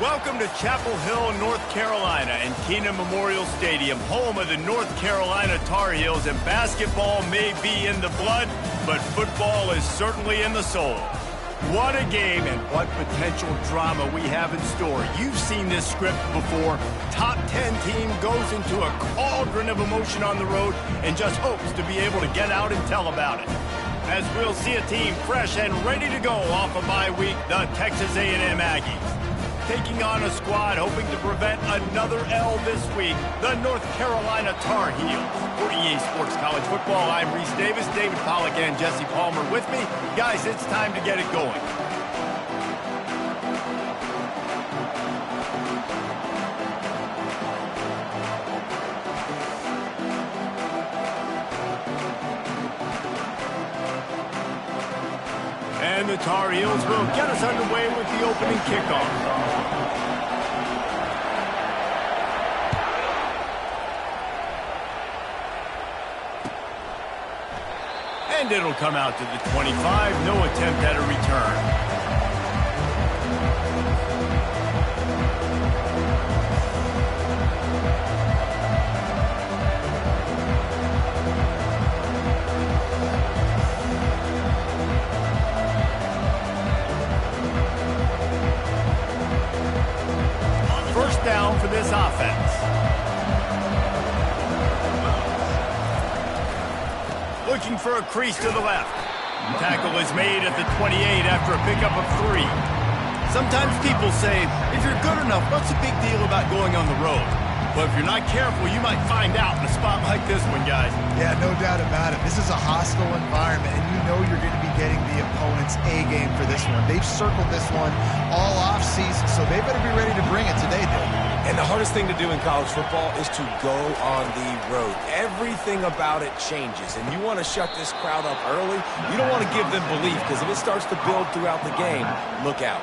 Welcome to Chapel Hill, North Carolina, and Kenan Memorial Stadium, home of the North Carolina Tar Heels, and basketball may be in the blood, but football is certainly in the soul. What a game and what potential drama we have in store. You've seen this script before. Top 10 team goes into a cauldron of emotion on the road and just hopes to be able to get out and tell about it. As we'll see a team fresh and ready to go off a bye week, the Texas A&M Aggies. Taking on a squad hoping to prevent another L this week, the North Carolina Tar Heels. For EA Sports College Football, I'm Reese Davis, David Pollack, and Jesse Palmer with me. Guys, it's time to get it going. And the Tar Heels will get us underway with the opening kickoff. And it'll come out to the 25. No attempt at a return. First down for this offense. Looking for a crease to the left. Tackle is made at the 28 after a pickup of 3. Sometimes people say, if you're good enough, what's the big deal about going on the road? But if you're not careful, you might find out in a spot like this one, guys. Yeah, no doubt about it. This is a hostile environment, and you know you're going to be getting the opponent's A game for this one. They've circled this one all offseason, so they better be ready to bring it today, Dave. And the hardest thing to do in college football is to go on the road. Everything about it changes, and you want to shut this crowd up early. You don't want to give them belief, because if it starts to build throughout the game, look out.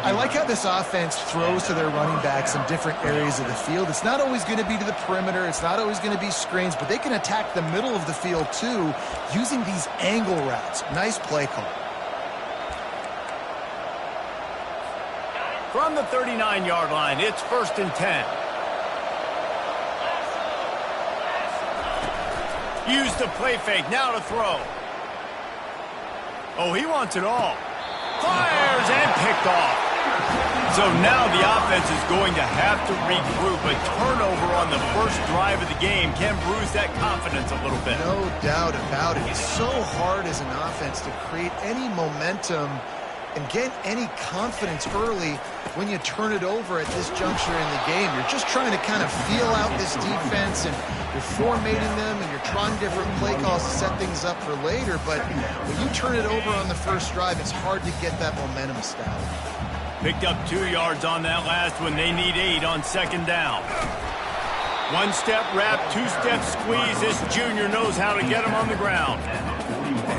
I like how this offense throws to their running backs in different areas of the field. It's not always going to be to the perimeter. It's not always going to be screens, but they can attack the middle of the field, too, using these angle routes. Nice play call. From the 39-yard line, it's 1st and 10. Use the play fake, now to throw. Oh, he wants it all. Fires and picked off. So now the offense is going to have to regroup. A turnover on the first drive of the game can bruise that confidence a little bit. No doubt about it. It's so hard as an offense to create any momentum and get any confidence early when you turn it over at this juncture in the game. You're just trying to kind of feel out this defense, and you're formatting them, and you're trying different play calls to set things up for later. But when you turn it over on the first drive, it's hard to get that momentum established. Picked up 2 yards on that last one. They need 8 on 2nd down. 1-step wrap, 2-step squeeze. This junior knows how to get him on the ground.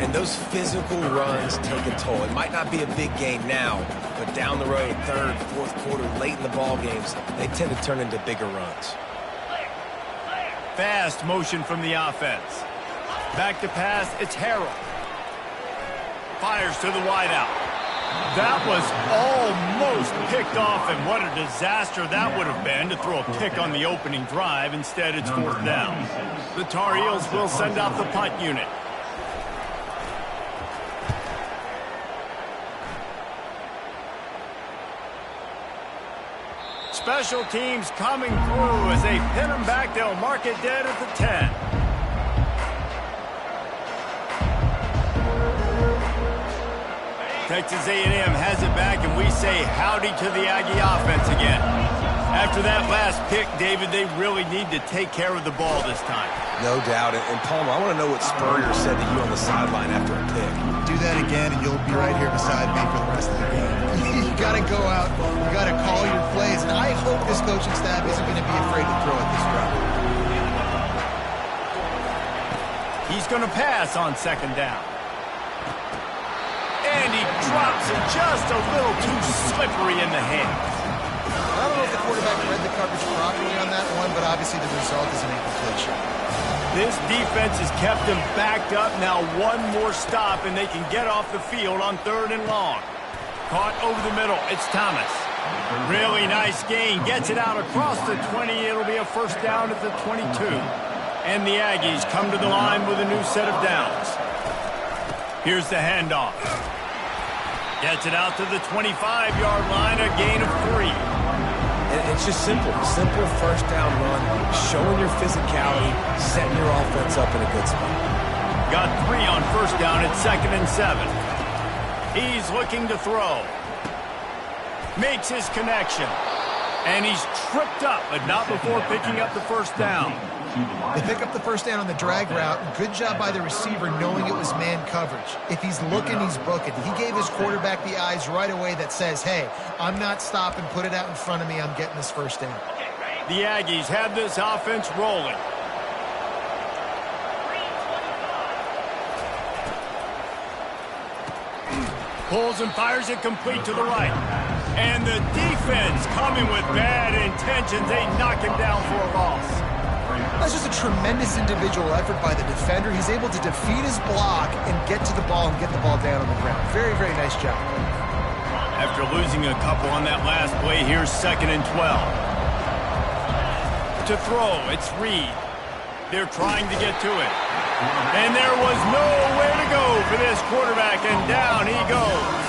And those physical runs take a toll. It might not be a big game now, but down the road, 3rd, 4th quarter, late in the ball games, they tend to turn into bigger runs. Fast motion from the offense. Back to pass, it's Harrell. Fires to the wideout. That was almost picked off, and what a disaster that would have been to throw a pick on the opening drive. Instead, it's 4th down. The Tar Heels will send out the punt unit. Special teams coming through as they pin them back. They'll mark it dead at the 10. Texas A&M has it back, and we say howdy to the Aggie offense again. After that last pick, David, they really need to take care of the ball this time. No doubt. And Palmer, I want to know what Spurrier said to you on the sideline after a pick. Do that again, and you'll be right here beside me for the rest of the game. You got to go out. You got to call your plays, and I hope this coaching staff isn't going to be afraid to throw at this drive. He's going to pass on 2nd down. And he drops it just a little too slippery in the hands. I don't know if the quarterback read the coverage properly on that one, but obviously the result is an incomplete shot. This defense has kept them backed up. Now one more stop, and they can get off the field on 3rd and long. Caught over the middle. It's Thomas. Really nice gain. Gets it out across the 20. It'll be a first down at the 22. And the Aggies come to the line with a new set of downs. Here's the handoff. Gets it out to the 25-yard line, a gain of 3. And it's just simple. Simple first down run, showing your physicality, setting your offense up in a good spot. Got 3 on first down at 2nd and 7. He's looking to throw. Makes his connection. And he's tripped up, but not before picking up the first down. They pick up the first down on the drag route. Good job by the receiver knowing it was man coverage. If he's looking, he's booking. He gave his quarterback the eyes right away that says, hey, I'm not stopping. Put it out in front of me. I'm getting this first down. The Aggies have this offense rolling. Pulls and fires it complete to the right. And the defense coming with bad intentions. They knock him down for a loss. That's just a tremendous individual effort by the defender. He's able to defeat his block and get to the ball and get the ball down on the ground. Very, very nice job. After losing a couple on that last play, here's 2nd and 12. To throw, it's Reed. They're trying to get to it. And there was nowhere to go for this quarterback, and down he goes.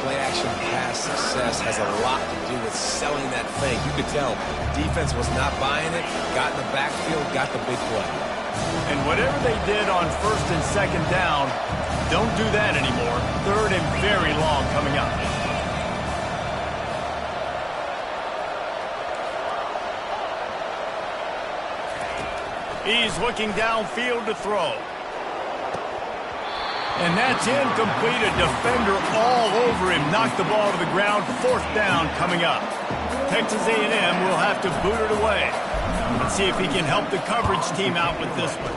Play-action pass success has a lot to do with selling that fake. You could tell defense was not buying it, got in the backfield, got the big play. And whatever they did on 1st and 2nd down, don't do that anymore. 3rd and very long coming up. He's looking downfield to throw. And that's incomplete. A defender all over him. Knocked the ball to the ground. 4th down coming up. Texas A&M will have to boot it away. Let's see if he can help the coverage team out with this one.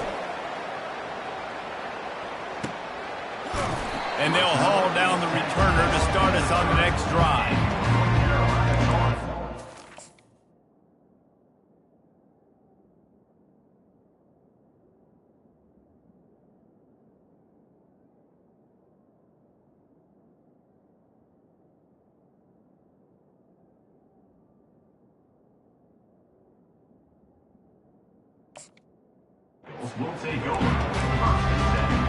And they'll haul down the returner to start us on the next drive. Will take over 1st and 7.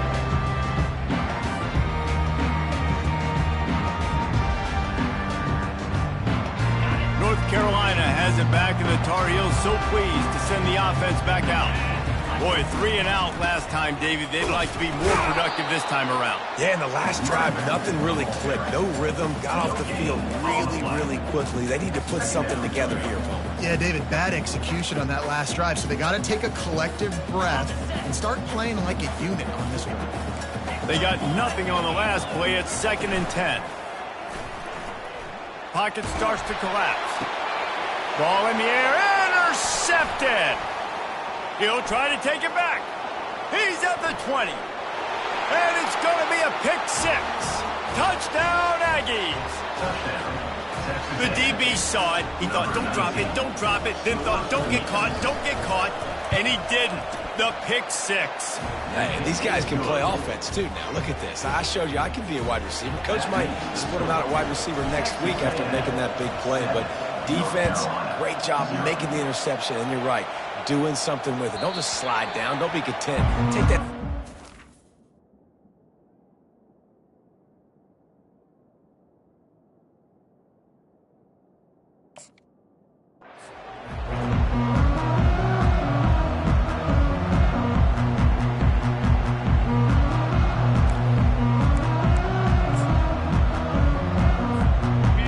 North Carolina has it back, and the Tar Heels so pleased to send the offense back out. Boy, 3 and out last time, David. They'd like to be more productive this time around. Yeah, in the last drive, nothing really clicked. No rhythm, got off the field really quickly. They need to put something together here, Bo. Yeah, David, bad execution on that last drive, so they got to take a collective breath and start playing like a unit on this one. They got nothing on the last play. It's 2nd and 10. Pocket starts to collapse. Ball in the air, intercepted! He'll try to take it back. He's at the 20. And it's going to be a pick 6. Touchdown, Aggies. The DB saw it. He thought, don't drop it, don't drop it. Then thought, don't get caught. And he didn't. The pick 6. Hey, these guys can play offense, too. Now, look at this. I showed you I can be a wide receiver. Coach might split him out at wide receiver next week after making that big play. But defense, great job making the interception. And you're right, doing something with it. Don't just slide down. Don't be content. Take that.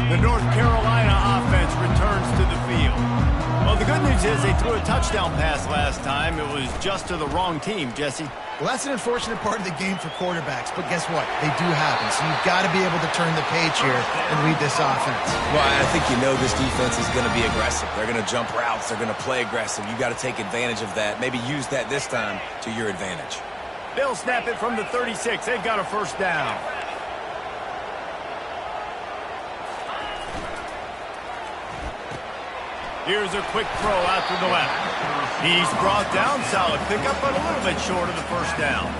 The North Carolina offense returns to the field. Well, the good news is they threw a touchdown pass last time. It was just to the wrong team, Jesse. Well, that's an unfortunate part of the game for quarterbacks, but guess what? They do happen, so you've got to be able to turn the page here and lead this offense. Well, I think you know this defense is going to be aggressive. They're going to jump routes. They're going to play aggressive. You got to take advantage of that. Maybe use that this time to your advantage. They'll snap it from the 36. They've got a first down. Here's a quick throw out to the left. He's brought down, solid pickup, but a little bit short of the first down.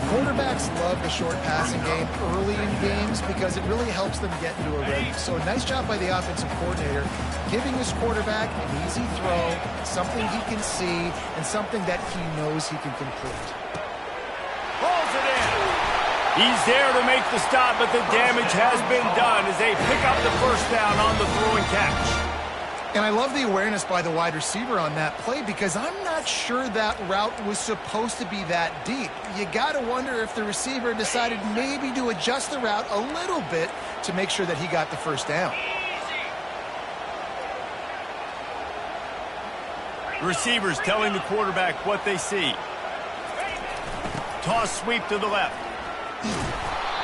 Quarterbacks love the short passing game early in games because it really helps them get into a rhythm. So a nice job by the offensive coordinator giving his quarterback an easy throw, something he can see, and something that he knows he can complete. Pulls it in. He's there to make the stop, but the damage has been done as they pick up the first down on the throw and catch. And I love the awareness by the wide receiver on that play because I'm not sure that route was supposed to be that deep. You got to wonder if the receiver decided maybe to adjust the route a little bit to make sure that he got the first down. Receivers telling the quarterback what they see. Toss sweep to the left.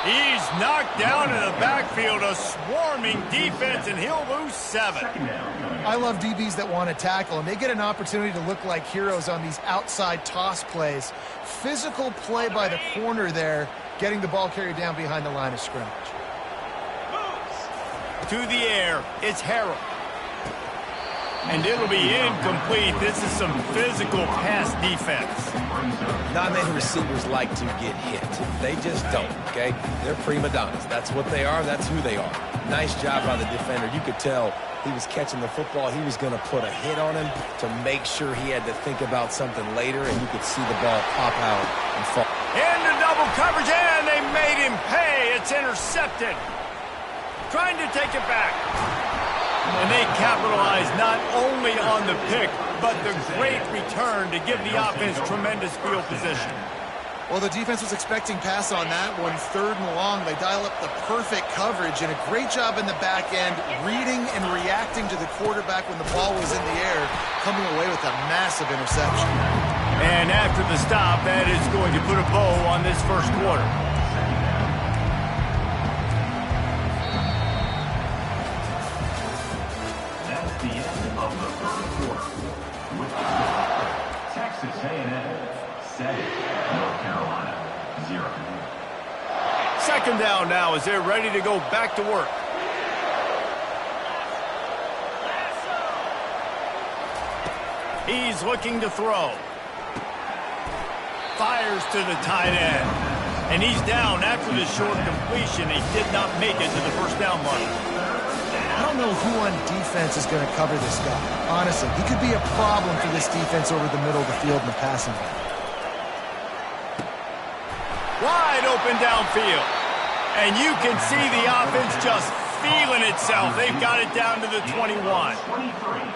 He's knocked down in the backfield, a swarming defense, and he'll lose 7. I love DBs that want to tackle, and they get an opportunity to look like heroes on these outside toss plays. Physical play by the corner there, getting the ball carried down behind the line of scrimmage. To the air, it's Harrell. And it'll be incomplete. This is some physical pass defense. Not many receivers like to get hit. They just don't, okay? They're prima donnas. That's what they are. That's who they are. Nice job by the defender. You could tell he was catching the football. He was going to put a hit on him to make sure he had to think about something later, and you could see the ball pop out and fall. Into double coverage, and they made him pay. It's intercepted. Trying to take it back. And they capitalize not only on the pick, but the great return to give the offense tremendous field position. Well, the defense was expecting pass on that one, 3rd and long. They dial up the perfect coverage and a great job in the back end, reading and reacting to the quarterback when the ball was in the air, coming away with a massive interception. And after the stop, that is going to put a bow on this first quarter. The end of the third quarter. With the score, Texas A&M 7, North Carolina 0. Second down now as they're ready to go back to work. He's looking to throw. Fires to the tight end. And he's down after the short completion. He did not make it to the first down line. I don't know who on defense is going to cover this guy. Honestly, he could be a problem for this defense over the middle of the field in the passing game. Wide open downfield. And you can see the offense just feeling itself. They've got it down to the 21.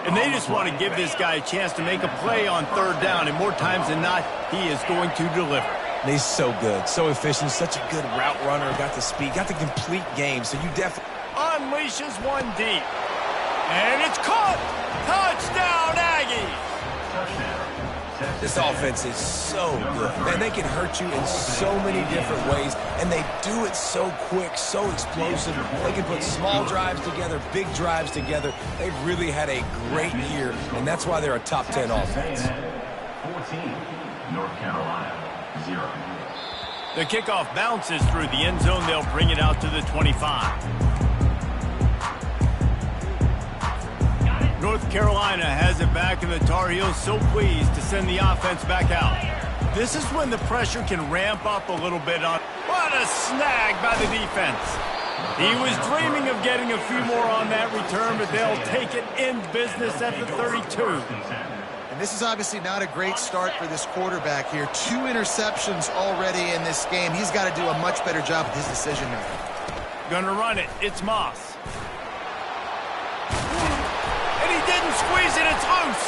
And they just want to give this guy a chance to make a play on 3rd down. And more times than not, he is going to deliver. And he's so good, so efficient, such a good route runner, got the speed, got the complete game. So you definitely... Unleashes one deep. And it's caught. Touchdown, Aggies. This offense is so good. Man, they can hurt you in so many different ways, and they do it so quick, so explosive. They can put small drives together, big drives together. They've really had a great year, and that's why they're a top 10 offense. 14, North Carolina 0. The kickoff bounces through the end zone. They'll bring it out to the 25. North Carolina has it back, and the Tar Heels so pleased to send the offense back out. This is when the pressure can ramp up a little bit on. What a snag by the defense. He was dreaming of getting a few more on that return, but they'll take it in business at the 32. And this is obviously not a great start for this quarterback here. 2 interceptions already in this game. He's got to do a much better job with his decision making. Gonna run it. It's Moss. He didn't squeeze it, it's loose.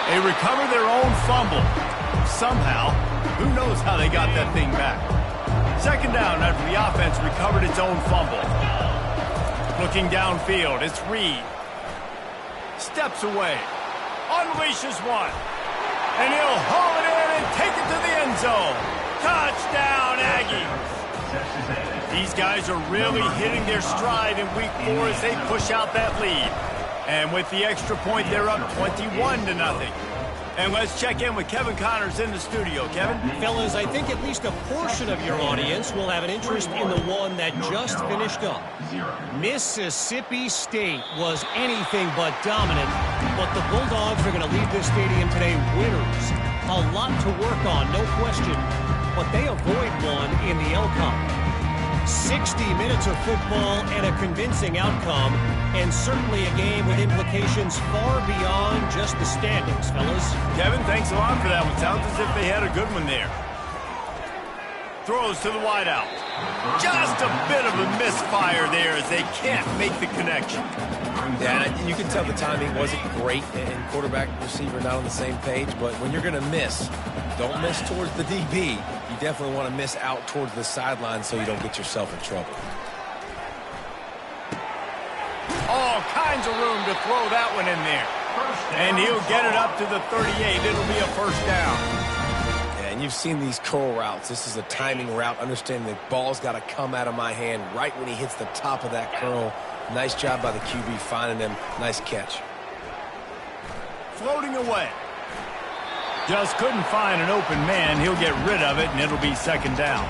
They recover their own fumble. Somehow, who knows how they got that thing back. Second down after the offense recovered its own fumble. Looking downfield, it's Reed. Steps away. Unleashes one. And he'll haul it in and take it to the end zone. Touchdown, Aggies. These guys are really hitting their stride in week 4 as they push out that lead. And with the extra point, they're up 21-0. And let's check in with Kevin Connors in the studio. Kevin? Fellas, I think at least a portion of your audience will have an interest in the one that just finished up. Mississippi State was anything but dominant, but the Bulldogs are going to leave this stadium today winners. A lot to work on, no question. but they avoid one in the outcome. 60 minutes of football and a convincing outcome, and certainly a game with implications far beyond just the standings, fellas. Kevin, thanks a lot for that one. Sounds as if they had a good one there. Throws to the wideout. Just a bit of a misfire there as they can't make the connection. Yeah, and you can tell the timing wasn't great, and quarterback and receiver not on the same page, but when you're going to miss, don't miss towards the DB. You definitely want to miss out towards the sideline so you don't get yourself in trouble. All kinds of room to throw that one in there. And he'll get it up to the 38. It'll be a first down. And you've seen these curl routes. This is a timing route, understanding the ball's got to come out of my hand right when he hits the top of that curl. Nice job by the QB finding him. Nice catch. Floating away. Just couldn't find an open man. He'll get rid of it, and it'll be second down.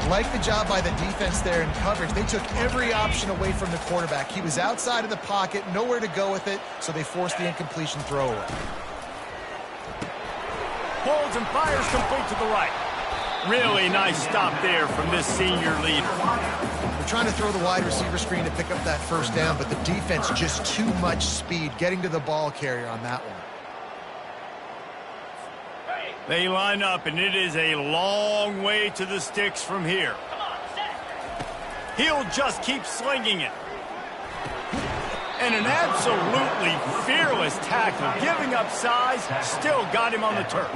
Like the job by the defense there in coverage. They took every option away from the quarterback. He was outside of the pocket, nowhere to go with it, so they forced the incompletion throwaway. Holds and fires complete to the right. Really nice stop there from this senior leader. They're trying to throw the wide receiver screen to pick up that first down, but the defense just too much speed getting to the ball carrier on that one. They line up, and it is a long way to the sticks from here. He'll just keep slinging it. And an absolutely fearless tackle, giving up size, still got him on the turf.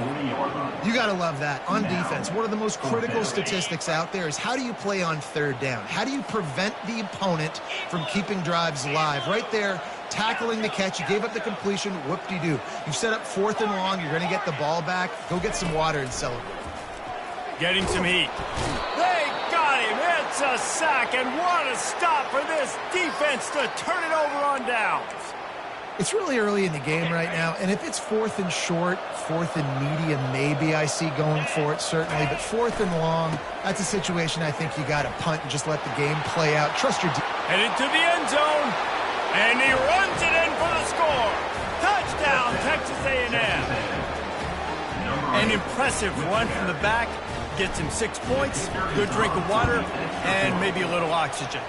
You got to love that. On defense, one of the most critical statistics out there is how do you play on third down? How do you prevent the opponent from keeping drives alive? Right there, tackling the catch. You gave up the completion. Whoop-de-doo. You set up 4th and long. You're going to get the ball back. Go get some water and celebrate. Getting some heat. They got him. It's a sack, and what a stop for this defense to turn it over on downs. It's really early in the game right now, and if it's 4th and short, 4th and medium, maybe I see going for it, certainly. But 4th and long, that's a situation I think you got to punt and just let the game play out. Trust your Headed to the end zone, and he runs it in for the score. Touchdown, Texas A&M. An impressive run from the back. Gets him 6 points, good drink of water, and maybe a little oxygen.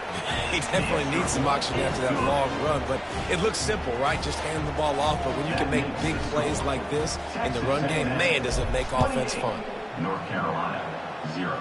He definitely needs some oxygen after that long run, but it looks simple, right? Just hand the ball off, but when you can make big plays like this in the run game, man, does it make offense fun. North Carolina, 0.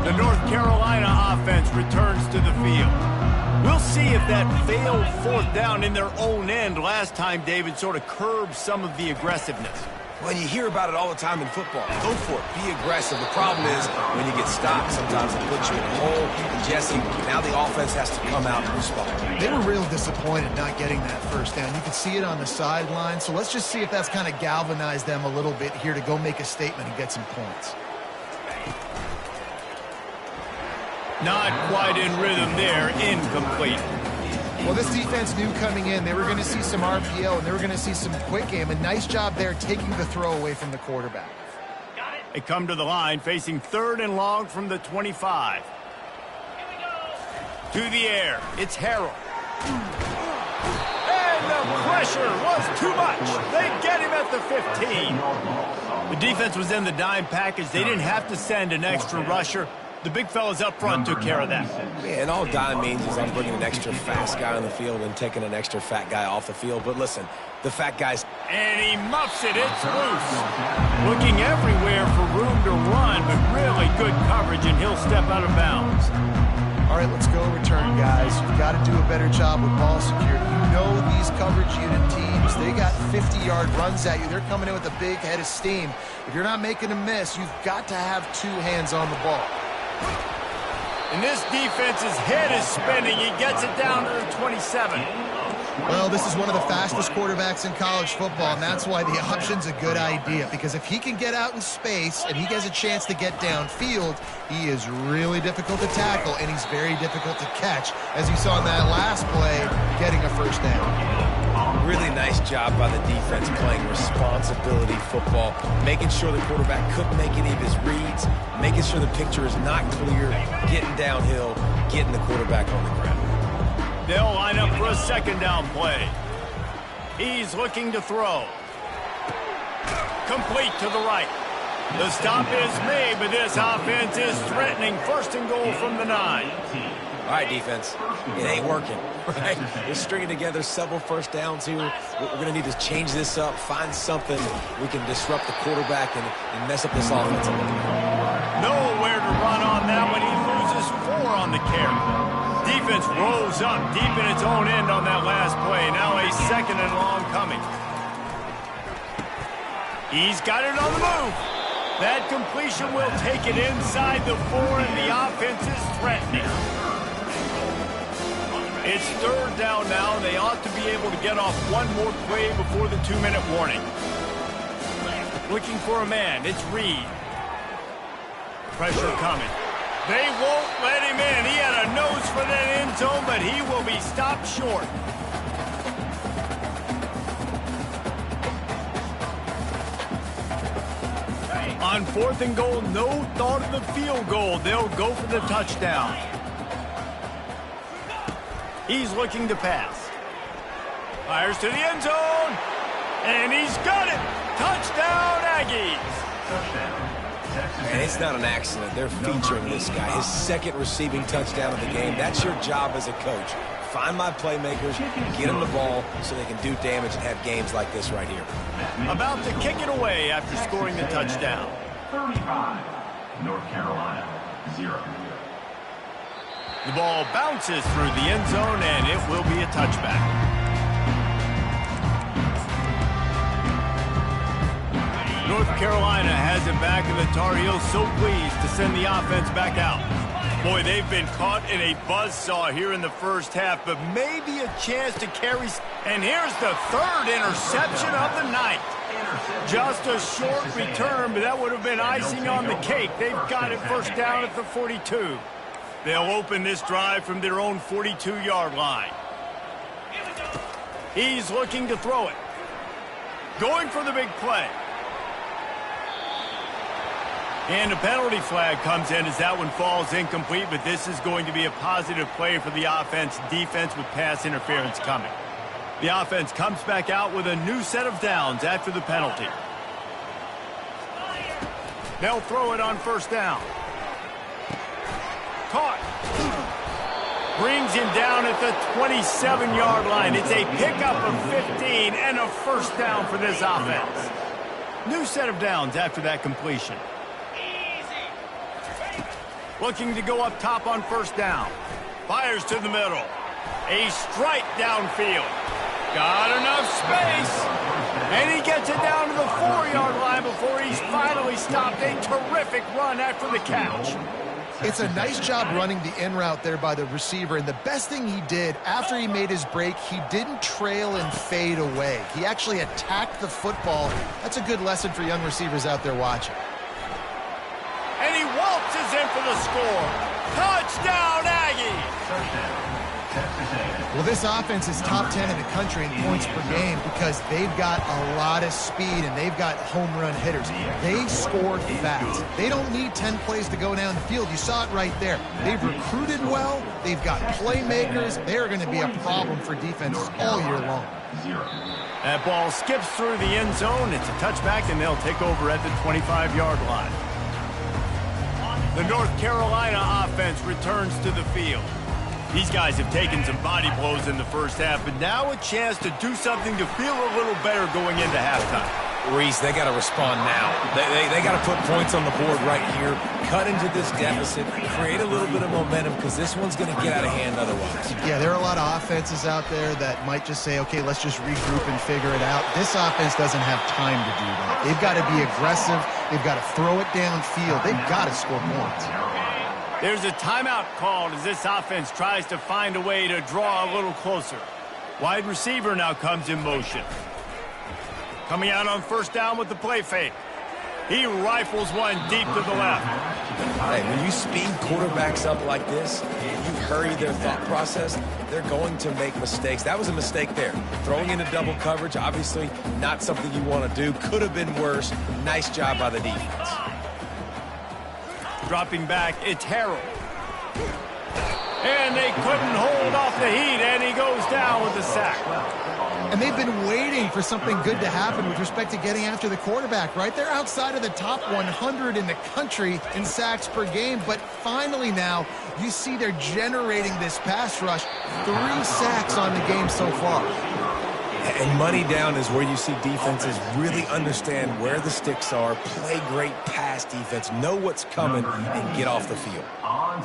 The North Carolina offense returns to the field. We'll see if that failed 4th down in their own end last time, David, sort of curbed some of the aggressiveness. Well, you hear about it all the time in football. Go for it. Be aggressive. The problem is when you get stopped, sometimes it puts you in a hole. And, Jesse, now the offense has to come out and respond. They were real disappointed not getting that first down. You could see it on the sideline. So let's just see if that's kind of galvanized them a little bit here to go make a statement and get some points. Not quite in rhythm there, incomplete. Well, this defense knew coming in they were going to see some RPO and they were going to see some quick game. A nice job there taking the throw away from the quarterback. They come to the line facing 3rd and long from the 25. To the air, it's Harrell. And the pressure was too much. They get him at the 15. The defense was in the dime package. They didn't have to send an extra rusher. The big fellas up front took care of that. Yeah, and all dime means is I'm bringing an extra fast guy on the field and taking an extra fat guy off the field. But listen, the fat guy's... And he muffs it. It's loose. Looking everywhere for room to run, but really good coverage, and he'll step out of bounds. All right, let's go return, guys. You've got to do a better job with ball security. You know these coverage unit teams, they got 50-yard runs at you. They're coming in with a big head of steam. If you're not making a miss, you've got to have 2 hands on the ball. And this defense's head is spinning. He gets it down to the 27. Well, this is one of the fastest quarterbacks in college football, and that's why the option's a good idea. Because if he can get out in space and he has a chance to get downfield, he is really difficult to tackle, and he's very difficult to catch. As you saw in that last play, getting a first down. Really nice job by the defense playing responsibility football, making sure the quarterback couldn't make any of his reads, making sure the picture is not clear, getting downhill, getting the quarterback on the ground. They'll line up for a second down play. He's looking to throw. Complete to the right. The stop is made, but this offense is threatening first and goal from the 9. All right, defense, it ain't working, right? We're stringing together several first downs here. We're going to need to change this up, find something we can disrupt the quarterback and mess up this offense a little bit. Nowhere to run on that one. He loses 4 on the carry. Defense rolls up deep in its own end on that last play. Now a second and long coming. He's got it on the move. That completion will take it inside the 4, and the offense is threatening. It's third down now, and they ought to be able to get off one more play before the 2-minute warning. Looking for a man. It's Reed. Pressure coming. They won't let him in. He had a nose for that end zone, but he will be stopped short. On 4th and goal, no thought of the field goal. They'll go for the touchdown. He's looking to pass. Fires to the end zone. And he's got it. Touchdown, Aggies. And it's not an accident. They're featuring this guy. His second receiving touchdown of the game. That's your job as a coach. Find my playmakers, get them the ball so they can do damage and have games like this right here. About to kick it away after scoring the touchdown. 35, North Carolina, 0. The ball bounces through the end zone, and it will be a touchback. North Carolina has it back, and the Tar Heels so pleased to send the offense back out. Boy, they've been caught in a buzzsaw here in the first half, but maybe a chance to carry. And here's the 3rd interception of the night. Just a short return, but that would have been icing on the cake. They've got it first down at the 42. They'll open this drive from their own 42-yard line. He's looking to throw it. Going for the big play. And a penalty flag comes in as that one falls incomplete, but this is going to be a positive play for the offense. Defense with pass interference coming. The offense comes back out with a new set of downs after the penalty. They'll throw it on first down. Caught. Brings him down at the 27-yard line. It's a pickup of 15 and a first down for this offense. New set of downs after that completion. Looking to go up top on first down. Fires to the middle. A strike downfield. Got enough space. And he gets it down to the 4-yard line before he's finally stopped. A terrific run after the catch. It's a nice job running the in route there by the receiver, and the best thing he did after he made his break, he didn't trail and fade away. He actually attacked the football. That's a good lesson for young receivers out there watching. And he waltzes in for the score. Touchdown, Aggies! Well, this offense is top 10 in the country in points per game because they've got a lot of speed and they've got home run hitters. They scored fast. They don't need 10 plays to go down the field. You saw it right there. They've recruited well. They've got playmakers. They're going to be a problem for defenses all year long. That ball skips through the end zone. It's a touchback, and they'll take over at the 25-yard line. The North Carolina offense returns to the field. These guys have taken some body blows in the first half, but now a chance to do something to feel a little better going into halftime. Reese, they got to respond now. They got to put points on the board right here, cut into this deficit, create a little bit of momentum because this one's going to get out of hand otherwise. Yeah, there are a lot of offenses out there that might just say, okay, let's just regroup and figure it out. This offense doesn't have time to do that. They've got to be aggressive. They've got to throw it downfield. They've got to score points. There's a timeout called as this offense tries to find a way to draw a little closer. Wide receiver now comes in motion. Coming out on first down with the play fake. He rifles one deep to the left. Hey, when you speed quarterbacks up like this, you hurry their thought process, they're going to make mistakes. That was a mistake there. Throwing into double coverage, obviously not something you want to do. Could have been worse. Nice job by the defense. Dropping back, it's Harrell. And they couldn't hold off the heat, and he goes down with the sack. And they've been waiting for something good to happen with respect to getting after the quarterback, right? They're outside of the top 100 in the country in sacks per game, but finally now you see they're generating this pass rush. 3 sacks on the game so far. And money down is where you see defenses really understand where the sticks are, play great pass defense, know what's coming, and get off the field.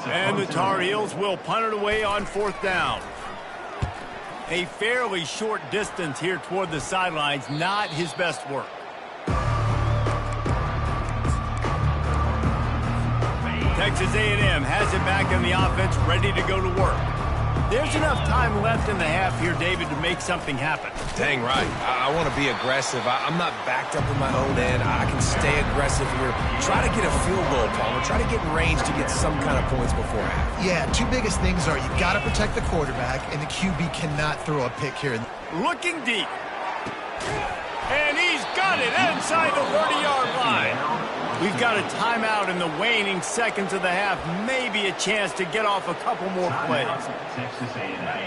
And the Tar Heels will punt it away on 4th down. A fairly short distance here toward the sidelines, not his best work. Texas A&M has it back in the offense, ready to go to work. There's enough time left in the half here, David, to make something happen. Dang right. I want to be aggressive. I'm not backed up in my own end. I can stay aggressive here. Try to get a field goal, Palmer. Try to get in range to get some kind of points before half. Yeah, 2 biggest things are you got to protect the quarterback, and the QB cannot throw a pick here. Looking deep. And he's got it inside the 30-yard line. We've got a timeout in the waning seconds of the half. Maybe a chance to get off a couple more plays.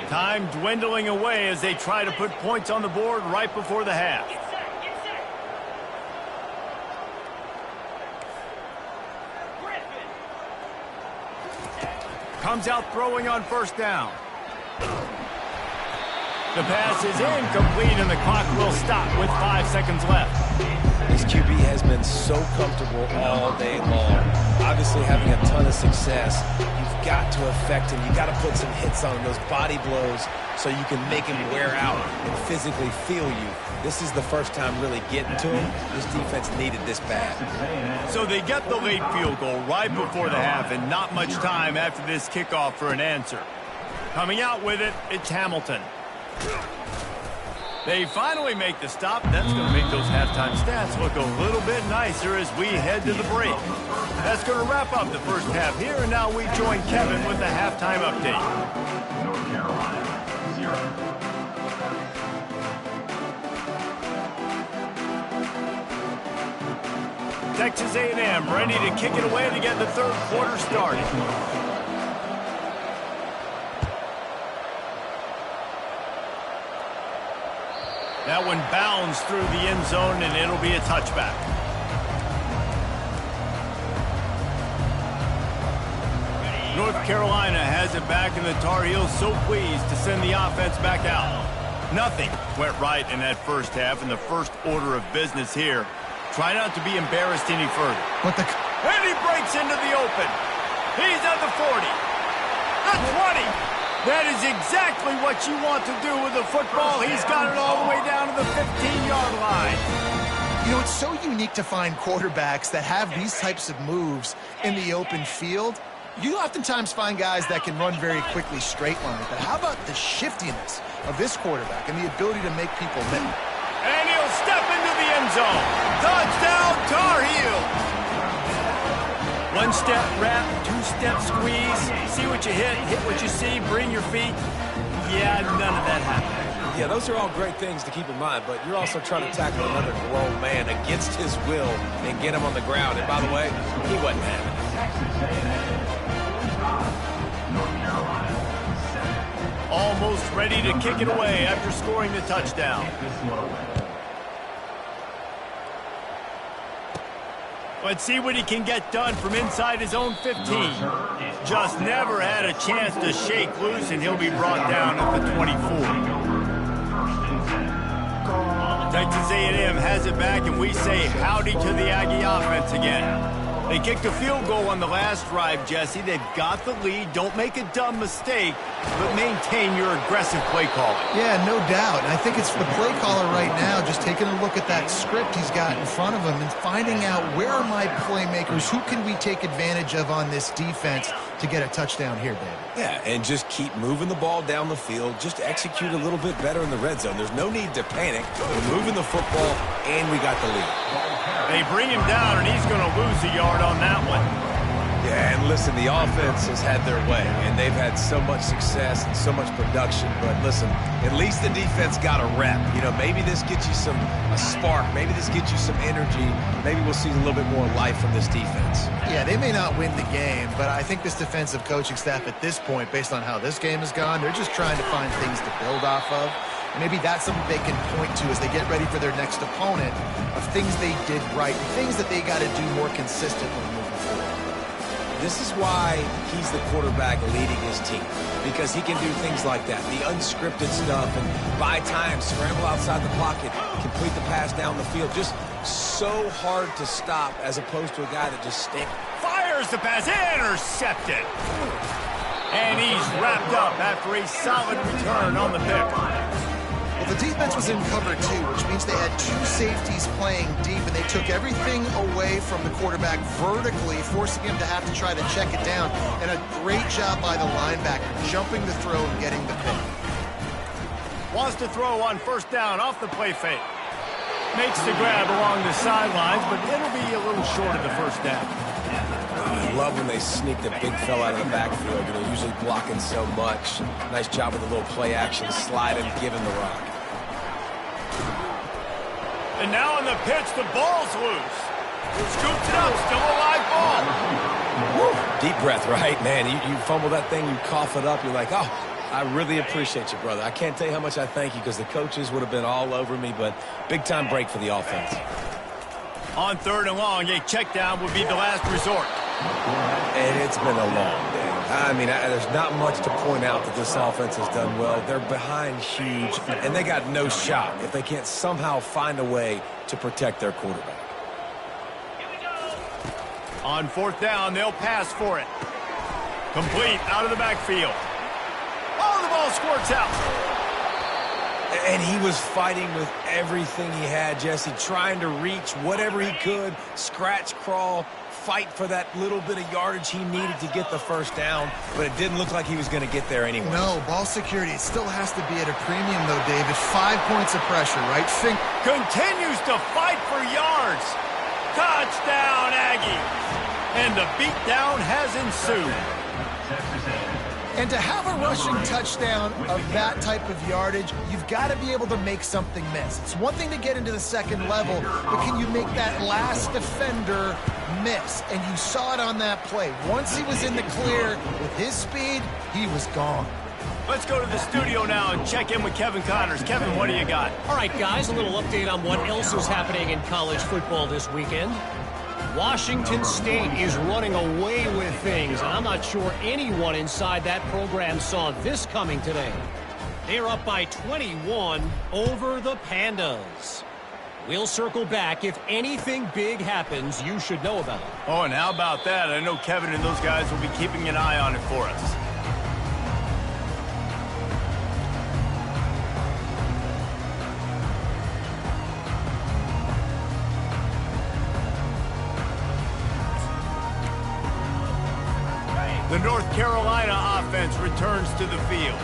Time dwindling away as they try to put points on the board right before the half. Comes out throwing on 1st down. The pass is incomplete, and the clock will stop with 5 seconds left. This QB has been so comfortable all day long. Obviously having a ton of success. You've got to affect him. You've got to put some hits on him, those body blows, so you can make him wear out and physically feel you. This is the first time really getting to him. This defense needed this bad. So they get the late field goal right before the half, and not much time after this kickoff for an answer. Coming out with it, it's Hamilton. They finally make the stop. That's going to make those halftime stats look a little bit nicer as we head to the break. That's going to wrap up the first half here, and now we join Kevin with the halftime update. North Carolina, 0. Texas A&M ready to kick it away to get the 3rd quarter started. That one bounds through the end zone, and it'll be a touchback. North Carolina has it back, and the Tar Heels so pleased to send the offense back out. Nothing went right in that first half, and the first order of business here. Try not to be embarrassed any further. And he breaks into the open. He's at the 40. The 20. That is exactly what you want to do with the football. He's got it all the way down to the 15-yard line. You know, it's so unique to find quarterbacks that have these types of moves in the open field. You oftentimes find guys that can run very quickly straight line. But how about the shiftiness of this quarterback and the ability to make people miss? And he'll step into the end zone. Touchdown, Tar Heels. 1-step wrap, 2-step squeeze. See what you hit what you see, bring your feet. Yeah, none of that happened. Yeah, those are all great things to keep in mind, but you're also trying to tackle another grown man against his will and get him on the ground. And by the way, he wasn't having it. Texas A&M, North Carolina, 7. Almost ready to kick it away after scoring the touchdown. Let's see what he can get done from inside his own 15. Just never had a chance to shake loose, and he'll be brought down at the 24. Texas A&M has it back, and we say howdy to the Aggie offense again. They kicked a field goal on the last drive, Jesse. They've got the lead. Don't make a dumb mistake, but maintain your aggressive play calling. Yeah, no doubt. And I think it's the play caller right now just taking a look at that script he's got in front of him and finding out where are my playmakers, who can we take advantage of on this defense to get a touchdown here, David. Yeah, and just keep moving the ball down the field. Just execute a little bit better in the red zone. There's no need to panic. We're moving the football, and we got the lead. They bring him down, and he's going to lose a yard on that one. Yeah, and listen, the offense has had their way, and they've had so much success and so much production. But listen, at least the defense got a rep. You know, maybe this gets you a spark. Maybe this gets you some energy. Maybe we'll see a little bit more life from this defense. Yeah, they may not win the game, but I think this defensive coaching staff at this point, based on how this game has gone, they're just trying to find things to build off of. Maybe that's something they can point to as they get ready for their next opponent, of things they did right, things that they got to do more consistently moving forward. This is why he's the quarterback leading his team, because he can do things like that, the unscripted stuff, and buy time, scramble outside the pocket, complete the pass down the field. Just so hard to stop as opposed to a guy that just sticks. Fires the pass, intercepted. And he's wrapped up after a solid return on the pick. Well, the defense was in cover two, which means they had two safeties playing deep, and they took everything away from the quarterback vertically, forcing him to have to try to check it down. And a great job by the linebacker, jumping the throw and getting the pick. Wants to throw on first down off the play fake. Makes the grab along the sidelines, but it'll be a little short of the first down. I love when they sneak the big fella out of the backfield. You know, usually blocking so much. Nice job with a little play action, slide and give him the rock. And now on the pitch, the ball's loose. Scoops it up, still a live ball. Woo. Deep breath, right? Man, you fumble that thing, you cough it up, you're like, oh, I really appreciate you, brother. I can't tell you how much I thank you, because the coaches would have been all over me, but big-time break for the offense. On third and long, a check down would be the last resort. And it's been a long day. I mean, there's not much to point out that this offense has done well. They're behind huge, and they got no shot if they can't somehow find a way to protect their quarterback. On fourth down, they'll pass for it. Complete out of the backfield. Oh, the ball squirts out. And he was fighting with everything he had, Jesse, trying to reach whatever he could, scratch, crawl, fight for that little bit of yardage he needed to get the first down, but it didn't look like he was going to get there anyway. No, ball security, it still has to be at a premium, though, David. 5 points of pressure, right? Continues to fight for yards. Touchdown, Aggies. And the beatdown has ensued. And to have a rushing touchdown of that type of yardage, you've got to be able to make something miss. It's one thing to get into the second level, but can you make that last defender miss? And you saw it on that play. Once he was in the clear with his speed, he was gone. Let's go to the studio now and check in with Kevin Connors. Kevin, what do you got? All right, guys, a little update on what else is happening in college football this weekend. Washington State is running away with things, and I'm not sure anyone inside that program saw this coming today. They're up by 21 over the Pandas. We'll circle back. If anything big happens, you should know about it. Oh, and how about that? I know Kevin and those guys will be keeping an eye on it for us. The North Carolina offense returns to the field.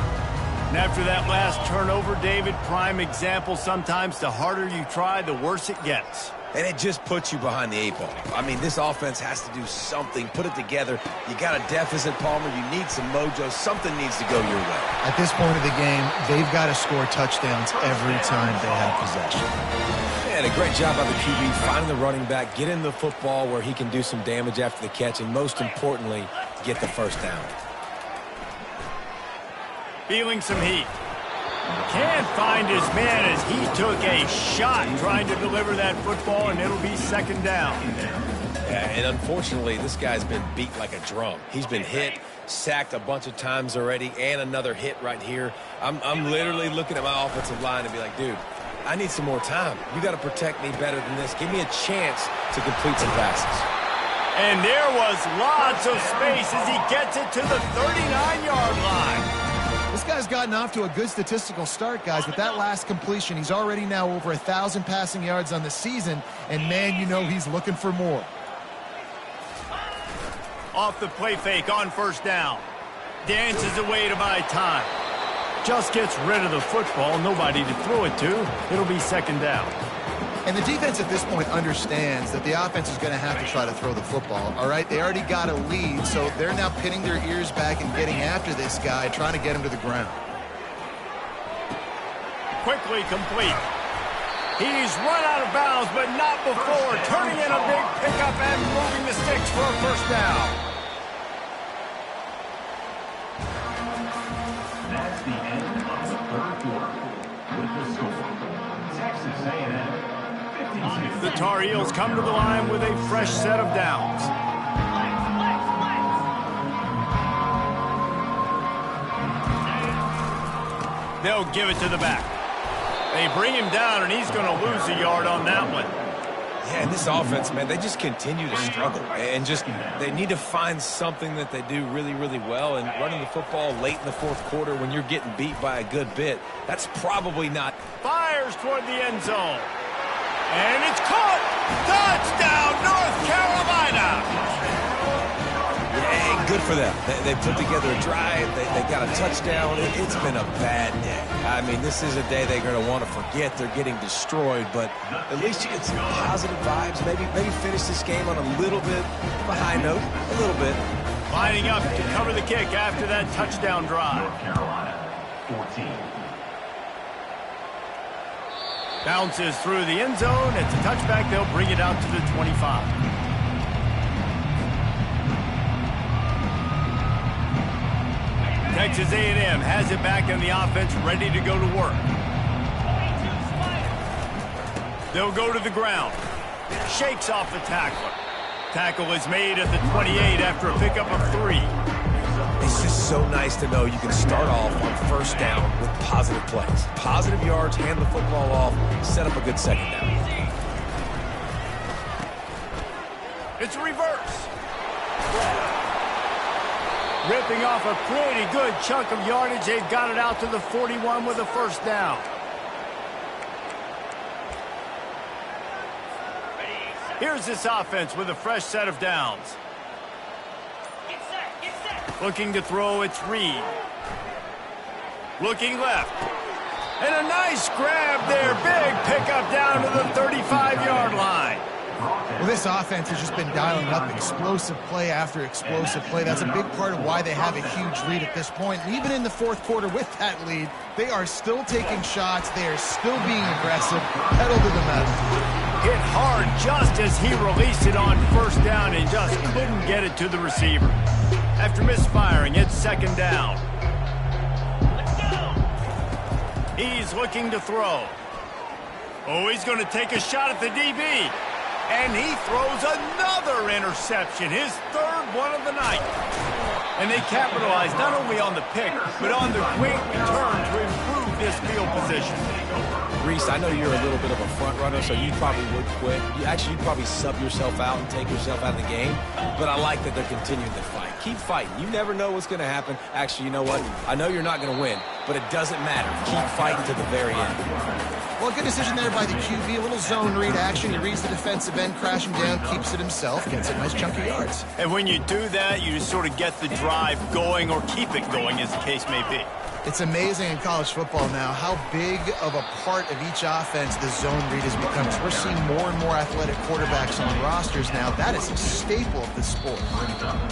And after that last turnover, David, prime example, sometimes the harder you try, the worse it gets. And it just puts you behind the 8 ball. I mean, this offense has to do something, put it together. You got a deficit, Palmer. You need some mojo. Something needs to go your way. At this point of the game, they've got to score touchdowns every time they have possession. And a great job by the QB, finding the running back, getting the football where he can do some damage after the catch, and most importantly, get the first down. Feeling some heat. Can't find his man as he took a shot trying to deliver that football, and it'll be second down. Yeah, and unfortunately, this guy's been beat like a drum. He's been hit, sacked a bunch of times already, and another hit right here. I'm literally looking at my offensive line and be like, dude, I need some more time. You got to protect me better than this. Give me a chance to complete some passes. And there was lots of space as he gets it to the 39-yard line. This guy's gotten off to a good statistical start, guys. With that last completion, he's already now over 1,000 passing yards on the season. And, man, you know he's looking for more. Off the play fake on first down. Dances away to buy time. Just gets rid of the football. Nobody to throw it to. It'll be second down. And the defense at this point understands that the offense is going to have to try to throw the football, all right? They already got a lead, so they're now pinning their ears back and getting after this guy, trying to get him to the ground. Quickly complete. He's run out of bounds, but not before turning in a big pickup and moving the sticks for a first down. That's the end of the third quarter. With the score, Texas A&M 52. The Tar Heels come to the line with a fresh set of downs. They'll give it to the back. They bring him down, and he's going to lose a yard on that one. Yeah, and this offense, man, they just continue to struggle. And just they need to find something that they do really, really well. And running the football late in the fourth quarter when you're getting beat by a good bit, that's probably not. Fires toward the end zone. And it's caught. Touchdown, North Carolina. Yeah, good for them. They put together a drive. They got a touchdown. It's been a bad day. I mean, this is a day they're going to want to forget. They're getting destroyed, but at least you get some positive vibes. Maybe finish this game on a little bit of a high note, a little bit. Lining up to cover the kick after that touchdown drive. North Carolina 14. Bounces through the end zone. It's a touchback. They'll bring it out to the 25. Texas A&M has it back in the offense, ready to go to work. They'll go to the ground. Shakes off the tackler. Tackle is made at the 28 after a pickup of 3. It's just so nice to know you can start off on first down with positive plays. Positive yards, hand the football off, set up a good second down. It's a reverse. Ripping off a pretty good chunk of yardage. They've got it out to the 41 with a first down. Here's this offense with a fresh set of downs. Looking to throw, it's Reed. Looking left. And a nice grab there. Big pickup down to the 35-yard line. Well, this offense has just been dialing up explosive play after explosive play. That's a big part of why they have a huge lead at this point. And even in the fourth quarter with that lead, they are still taking shots. They are still being aggressive. Pedal to the metal. Hit hard just as he released it on first down and just couldn't get it to the receiver. After misfiring, it's second down. He's looking to throw. Oh, he's going to take a shot at the DB. And he throws another interception, his third one of the night. And they capitalize not only on the pick, but on the quick return to improve this field position. Reese, I know you're a little bit of a front runner, so you probably would quit. You'd probably sub yourself out and take yourself out of the game. But I like that they're continuing to fight. Keep fighting. You never know what's going to happen. Actually, you know what? I know you're not going to win, but it doesn't matter. Keep fighting to the very end. Well, good decision there by the QB. A little zone read action. He reads the defensive end, crashing down, keeps it himself, gets a nice chunk of yards. And when you do that, you sort of get the drive going or keep it going, as the case may be. It's amazing in college football now how big of a part of each offense the zone read has become. We're seeing more and more athletic quarterbacks on rosters now. That is a staple of the sport.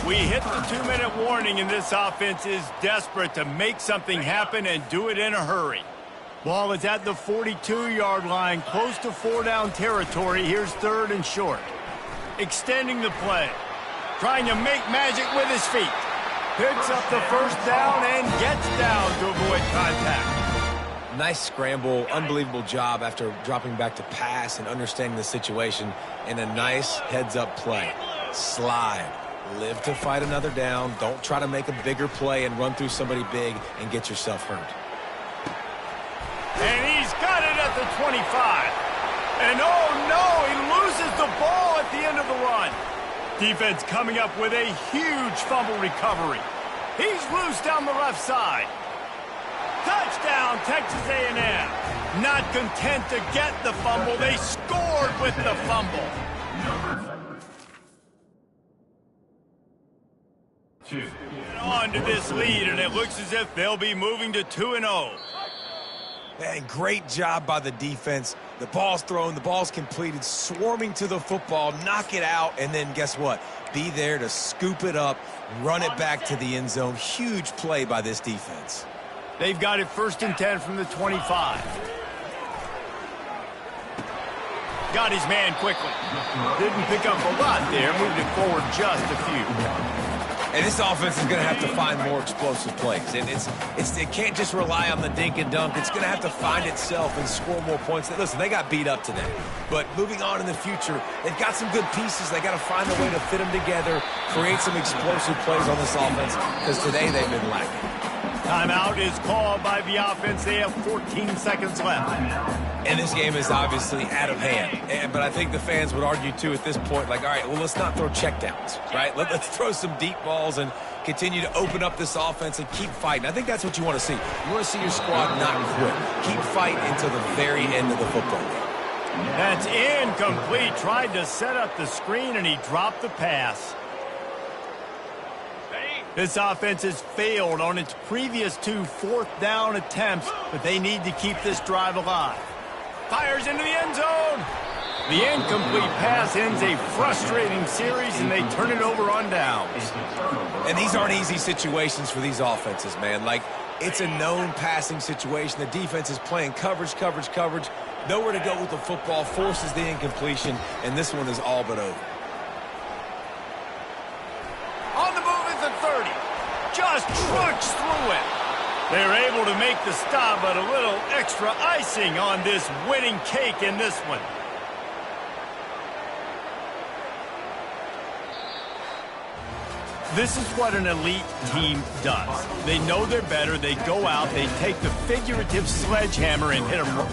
We hit the 2-minute warning, and this offense is desperate to make something happen and do it in a hurry. Ball is at the 42-yard line, close to 4-down territory. Here's third and short. Extending the play. Trying to make magic with his feet. Picks up the first down and gets down to avoid contact. Nice scramble, unbelievable job after dropping back to pass and understanding the situation, and a nice heads-up play. Slide. Live to fight another down. Don't try to make a bigger play and run through somebody big and get yourself hurt. And he's got it at the 25. And oh no, he loses the ball at the end of the run. Defense coming up with a huge fumble recovery. He's loose down the left side. Touchdown, Texas A&M. Not content to get the fumble, they scored with the fumble. On to this lead, and it looks as if they'll be moving to 2-0. And great job by the defense. The ball's thrown, the ball's completed, swarming to the football, knock it out, and then guess what? Be there to scoop it up, run it back to the end zone. Huge play by this defense. They've got it 1st and 10 from the 25. Got his man quickly. Didn't pick up a lot there, moved it forward just a few. And this offense is going to have to find more explosive plays. And it can't just rely on the dink and dunk. It's going to have to find itself and score more points. Listen, they got beat up today. But moving on in the future, they've got some good pieces. They got to find a way to fit them together, create some explosive plays on this offense, because today they've been lacking. Timeout is called by the offense. They have 14 seconds left. And this game is obviously out of hand. But I think the fans would argue, too, at this point, like, all right, well, let's not throw checkdowns, right? Let's throw some deep balls and continue to open up this offense and keep fighting. I think that's what you want to see. You want to see your squad not quit. Keep fighting until the very end of the football game. That's incomplete. Tried to set up the screen, and he dropped the pass. This offense has failed on its previous 2 fourth-down attempts, but they need to keep this drive alive. Fires into the end zone. The incomplete pass ends a frustrating series, and they turn it over on downs. And these aren't easy situations for these offenses, man. Like, it's a known passing situation. The defense is playing coverage. Nowhere to go with the football, forces the incompletion, and this one is all but over. On the move is the 30. Just trucks through it. They're able to make the stop, but a little extra icing on this winning cake in this one. This is what an elite team does. They know they're better. They go out. They take the figurative sledgehammer and hit them.